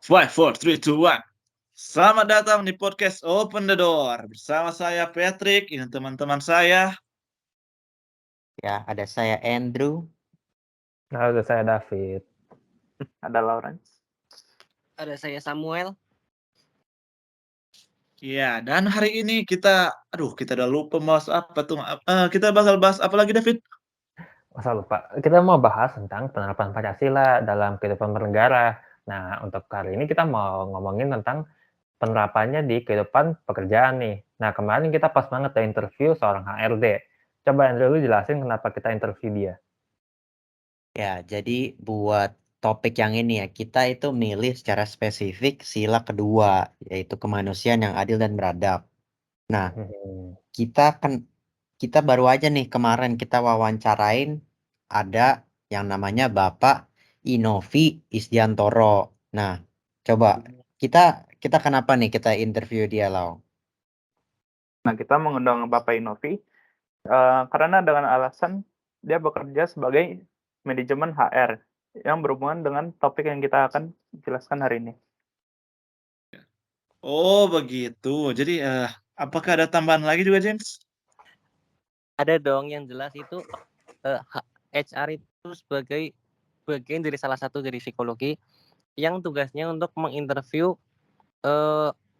Five, four, three, two, one. Selamat datang di podcast Open the Door. Bersama saya Patrick, ini teman-teman saya. Ya, ada saya Andrew. Halo, saya David. Ada Lawrence. Ada saya Samuel. Ya, dan hari ini kita udah lupa bahas apa tuh. Kita bakal bahas apa lagi, David? Masa lupa, kita mau bahas tentang penerapan Pancasila dalam kehidupan bernegara. Nah, untuk hari ini kita mau ngomongin tentang penerapannya di kehidupan pekerjaan nih. Nah, kemarin kita pas banget ada interview seorang HRD. Coba Andrew, lu jelasin kenapa kita interview dia. Ya, jadi buat topik yang ini ya, kita itu milih secara spesifik sila kedua, yaitu kemanusiaan yang adil dan beradab. Nah, kita baru aja nih kemarin kita wawancarain ada yang namanya Bapak Inovi Isdiantoro. Nah, coba kita kenapa nih kita interview dia, Lau? Nah, kita mengundang Bapak Inovi karena dengan alasan dia bekerja sebagai manajemen HR yang berhubungan dengan topik yang kita akan jelaskan hari ini. Oh, begitu. Jadi, apakah ada tambahan lagi juga, James? Ada dong, yang jelas itu HR itu sebagai bagian dari salah satu dari psikologi yang tugasnya untuk menginterview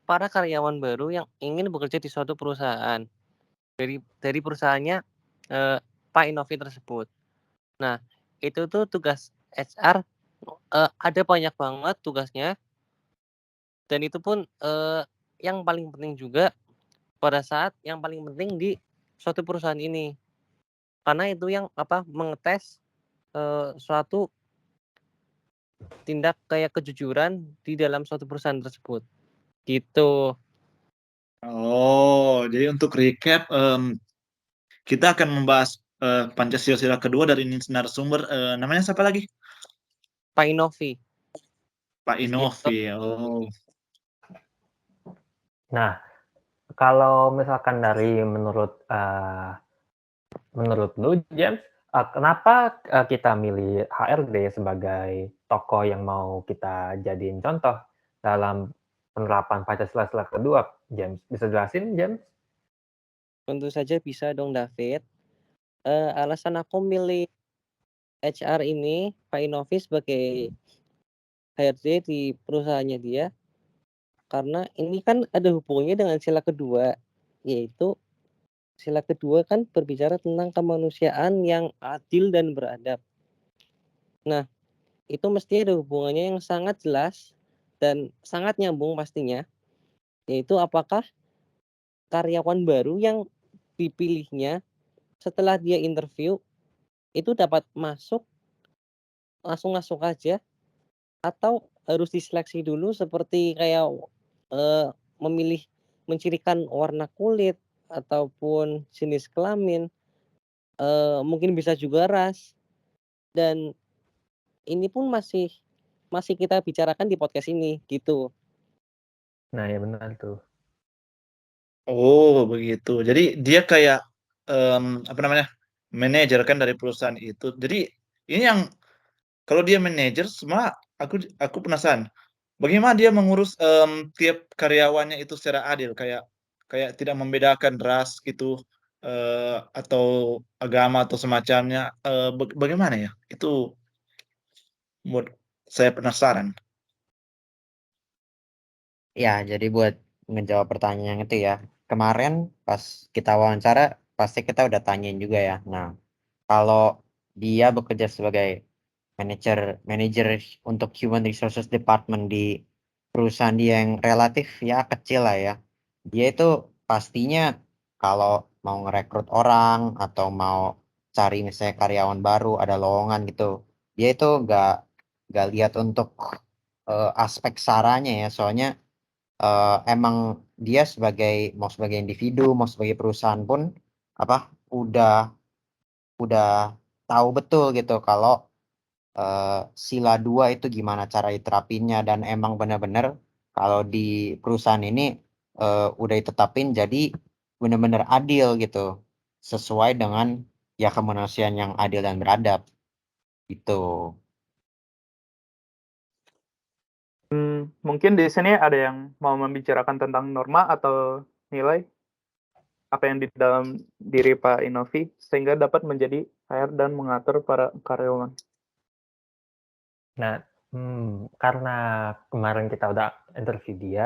para karyawan baru yang ingin bekerja di suatu perusahaan dari perusahaannya Pak Inovi tersebut. Nah, itu tuh tugas HR ada banyak banget tugasnya, dan itu pun yang paling penting juga pada saat yang paling penting di suatu perusahaan ini, karena itu yang mengetes suatu tindak kayak kejujuran di dalam suatu perusahaan tersebut gitu. Oh, jadi untuk recap, kita akan membahas Pancasila sila kedua dari narasumber. Namanya siapa lagi? Pak Inovi. Pak Inovi. Oh. Nah, kalau misalkan dari menurut lu, James, kenapa kita milih HRD sebagai tokoh yang mau kita jadiin contoh dalam penerapan Pancasila sila kedua, James? Bisa jelasin, James? Tentu saja bisa dong, David. Alasan aku milih HR ini, Pak Inovi sebagai HRD di perusahaannya dia, karena ini kan ada hubungannya dengan sila kedua, yaitu sila kedua kan berbicara tentang kemanusiaan yang adil dan beradab. Nah, itu mesti ada hubungannya yang sangat jelas dan sangat nyambung pastinya, yaitu apakah karyawan baru yang dipilihnya setelah dia interview itu dapat langsung masuk aja, atau harus diseleksi dulu seperti kayak memilih mencirikan warna kulit ataupun jenis kelamin, mungkin bisa juga ras, dan ini pun masih kita bicarakan di podcast ini gitu. Nah, ya benar tuh. Oh, begitu. Jadi dia kayak manajer kan dari perusahaan itu. Jadi ini yang kalau dia manajer, semua aku penasaran. Bagaimana dia mengurus tiap karyawannya itu secara adil, kayak kayak tidak membedakan ras gitu atau agama atau semacamnya. Bagaimana ya? Itu buat saya penasaran. Ya, jadi buat ngejawab pertanyaan itu ya, kemarin pas kita wawancara pasti kita udah tanyain juga ya. Nah, kalau dia bekerja sebagai manajer untuk Human Resources Department di perusahaan dia yang relatif ya kecil lah ya, dia itu pastinya kalau mau ngerekrut orang atau mau cari misalnya karyawan baru, ada lowongan gitu, dia itu nggak lihat untuk aspek saranya ya, soalnya emang dia mau sebagai individu, mau sebagai perusahaan pun udah tahu betul gitu kalau sila 2 itu gimana cara diterapinnya, dan emang benar-benar kalau di perusahaan ini udah ditetapin jadi benar-benar adil gitu, sesuai dengan ya kemanusiaan yang adil dan beradab gitu. Mungkin di sini ada yang mau membicarakan tentang norma atau nilai apa yang di dalam diri Pak Inovi sehingga dapat menjadi HR dan mengatur para karyawan. Nah, karena kemarin kita udah interview dia,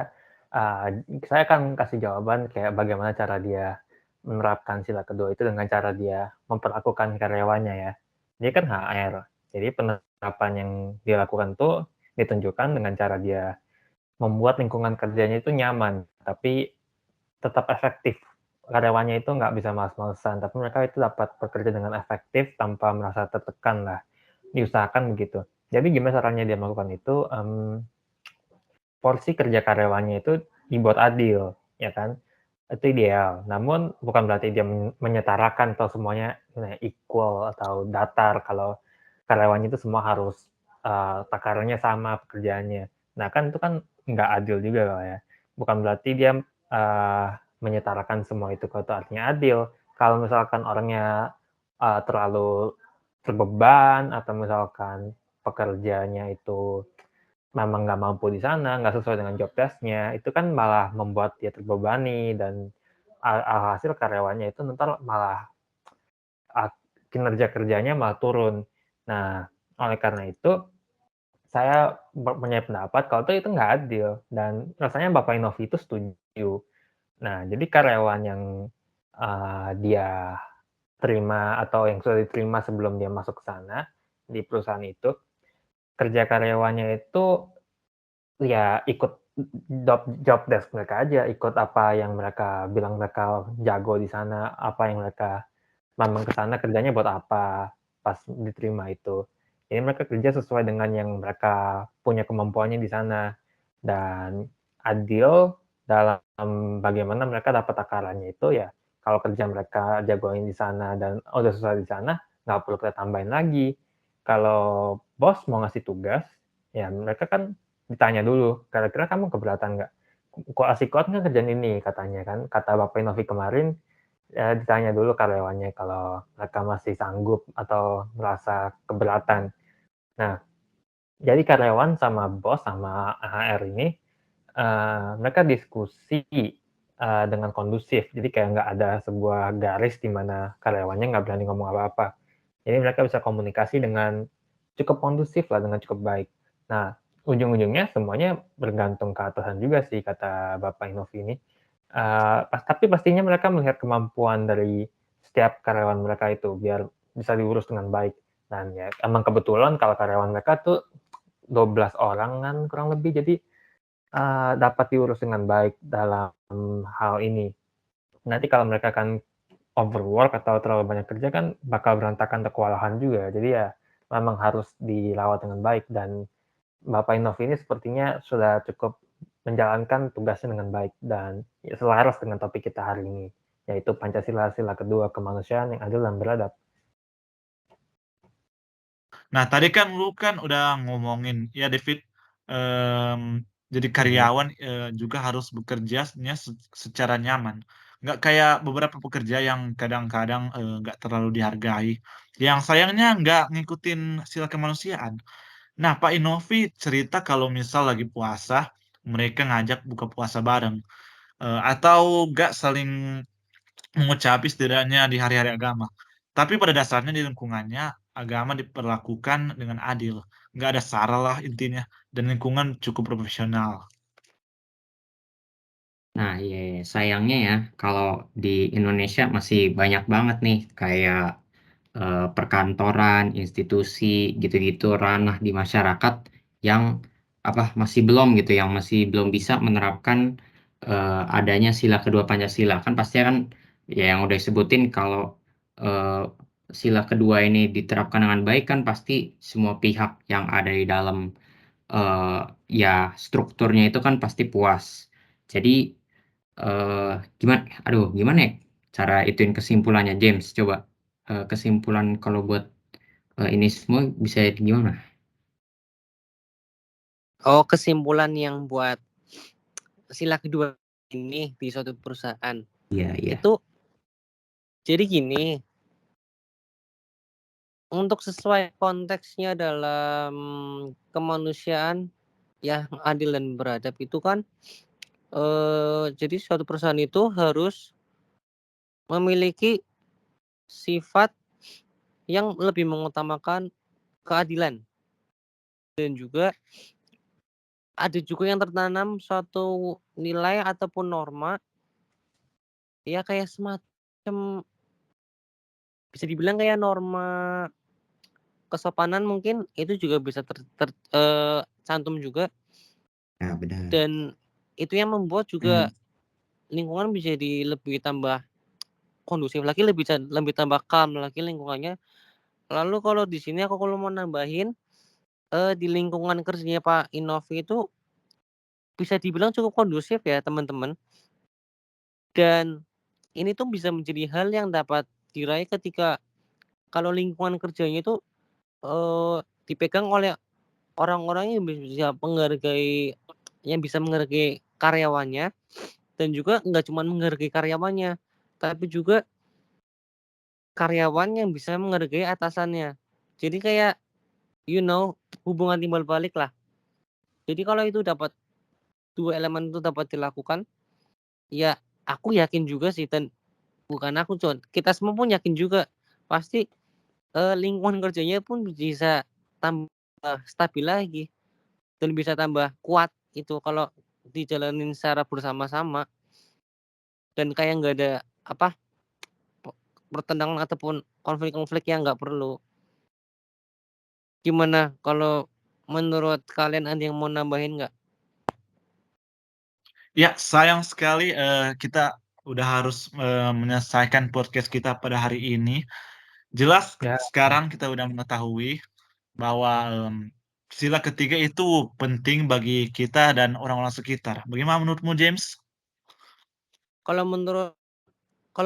saya akan kasih jawaban kayak bagaimana cara dia menerapkan sila kedua itu dengan cara dia memperlakukan karyawannya ya. Dia kan HR, jadi penerapan yang dia lakukan tuh ditunjukkan dengan cara dia membuat lingkungan kerjanya itu nyaman, tapi tetap efektif. Karyawannya itu nggak bisa males-malesan, tapi mereka itu dapat bekerja dengan efektif tanpa merasa tertekan lah. Diusahakan begitu. Jadi gimana caranya dia melakukan itu? Porsi kerja karyawannya itu dibuat adil, ya kan? Itu ideal. Namun bukan berarti dia menyetarakan atau semuanya equal atau datar kalau karyawannya itu semua harus takarannya sama pekerjaannya. Nah kan itu kan nggak adil juga lah ya. Bukan berarti dia menyetarakan semua itu kalau itu artinya adil. Kalau misalkan orangnya terlalu terbeban atau misalkan pekerjaannya itu memang nggak mampu di sana, nggak sesuai dengan job desk-nya, itu kan malah membuat dia terbebani dan alhasil karyawannya itu ntar malah kinerja kerjanya malah turun. Nah, oleh karena itu saya punya pendapat kalau itu nggak adil dan rasanya Bapak Inovi itu setuju. Nah, jadi karyawan yang dia terima atau yang sudah diterima sebelum dia masuk ke sana di perusahaan itu, kerja karyawannya itu ya ikut job desk mereka aja, ikut apa yang mereka bilang mereka jago di sana, apa yang mereka memang ke sana kerjanya buat apa pas diterima itu. Jadi mereka kerja sesuai dengan yang mereka punya kemampuannya di sana dan adil dalam bagaimana mereka dapat takarannya itu ya kalau kerja mereka jagoin di sana dan udah selesai di sana nggak perlu kita tambahin lagi. Kalau bos mau ngasih tugas ya mereka kan ditanya dulu, kira-kira kamu keberatan nggak? Kok asik kuat nggak kerjaan ini katanya kan, kata Bapak Inovi kemarin, ditanya dulu karyawannya kalau mereka masih sanggup atau merasa keberatan. Nah, jadi karyawan sama bos sama HR ini, mereka diskusi dengan kondusif. Jadi kayak nggak ada sebuah garis di mana karyawannya nggak berani ngomong apa-apa. Jadi mereka bisa komunikasi dengan cukup kondusif lah, dengan cukup baik. Nah, ujung-ujungnya semuanya bergantung ke atasan juga sih, kata Bapak Inovi ini. Tapi pastinya mereka melihat kemampuan dari setiap karyawan mereka itu, biar bisa diurus dengan baik. Dan ya emang kebetulan kalau karyawan mereka tuh 12 orangan kurang lebih, jadi dapat diurus dengan baik dalam hal ini. Nanti kalau mereka akan overwork atau terlalu banyak kerja kan bakal berantakan atau kewalahan juga. Jadi ya memang harus dirawat dengan baik dan Bapak Inovi ini sepertinya sudah cukup menjalankan tugasnya dengan baik dan ya selaras dengan topik kita hari ini, yaitu Pancasila sila kedua kemanusiaan yang adil dan beradab. Nah, tadi kan lu kan udah ngomongin ya David, jadi karyawan juga harus bekerjanya secara nyaman. Nggak kayak beberapa pekerja yang kadang-kadang nggak terlalu dihargai. Yang sayangnya nggak ngikutin sila kemanusiaan. Nah, Pak Inovi cerita kalau misal lagi puasa, mereka ngajak buka puasa bareng. Atau nggak saling mengucapi setidaknya di hari-hari agama. Tapi pada dasarnya di lingkungannya, agama diperlakukan dengan adil. Nggak ada sara lah intinya. Dan lingkungan cukup profesional. Nah, iya, iya. Sayangnya ya, kalau di Indonesia masih banyak banget nih kayak perkantoran, institusi gitu-gitu, ranah di masyarakat yang apa masih belum gitu, yang masih belum bisa menerapkan adanya sila kedua Pancasila. Kan pasti kan ya yang udah disebutin kalau eh, sila kedua ini diterapkan dengan baik kan pasti semua pihak yang ada di dalam eh, ya strukturnya itu kan pasti puas. Jadi eh gimana gimana ya cara ituin kesimpulannya James coba kesimpulan kalau buat ini semua bisa gimana? Oh, kesimpulan yang buat sila kedua ini di suatu perusahaan. Iya, iya. Itu jadi gini, untuk sesuai konteksnya dalam kemanusiaan yang adil dan beradab itu kan jadi suatu perusahaan itu harus memiliki sifat yang lebih mengutamakan keadilan dan juga ada juga yang tertanam suatu nilai ataupun norma ya kayak semacam bisa dibilang kayak norma kesopanan mungkin itu juga bisa cantum juga Ya, benar. dan itu yang membuat juga lingkungan bisa jadi lebih tambah kondusif lagi, lebih tambah calm lagi lingkungannya. Lalu kalau di sini aku kalau mau nambahin di lingkungan kerjanya Pak Inovi itu bisa dibilang cukup kondusif ya teman-teman. Dan ini tuh bisa menjadi hal yang dapat diraih ketika kalau lingkungan kerjanya itu dipegang oleh orang-orang yang bisa menghargai karyawannya dan juga nggak cuma menghargai karyawannya, tapi juga karyawan yang bisa menghargai atasannya. Jadi kayak hubungan timbal balik lah. Jadi kalau itu dapat dua elemen itu dapat dilakukan, ya aku yakin juga sih dan bukan aku Con, kita semua pun yakin juga pasti lingkungan kerjanya pun bisa tambah stabil lagi dan bisa tambah kuat itu kalau dijalanin secara bersama-sama dan kayak nggak ada pertentangan ataupun konflik-konflik yang nggak perlu. Gimana kalau menurut kalian ada yang mau nambahin nggak? Ya, sayang sekali kita udah harus menyelesaikan podcast kita pada hari ini. Jelas Ya. sekarang kita udah mengetahui bahwa sila ketiga itu penting bagi kita dan orang-orang sekitar. Bagaimana menurutmu, James? Kalau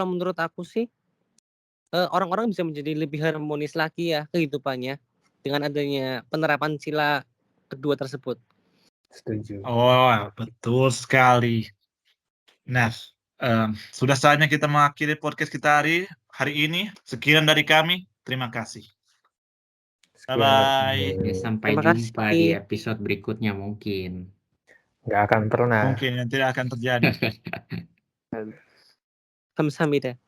menurut aku sih orang-orang bisa menjadi lebih harmonis lagi ya kehidupannya dengan adanya penerapan sila kedua tersebut. Setuju. Oh, betul sekali. Nah, sudah saatnya kita mengakhiri podcast kita hari ini. Sekian dari kami. Terima kasih. Sekian dari Bye-bye. kami. Sampai Terima jumpa di kasih. episode berikutnya mungkin. Nggak akan pernah. Mungkin yang tidak akan terjadi. Kamsahamnida.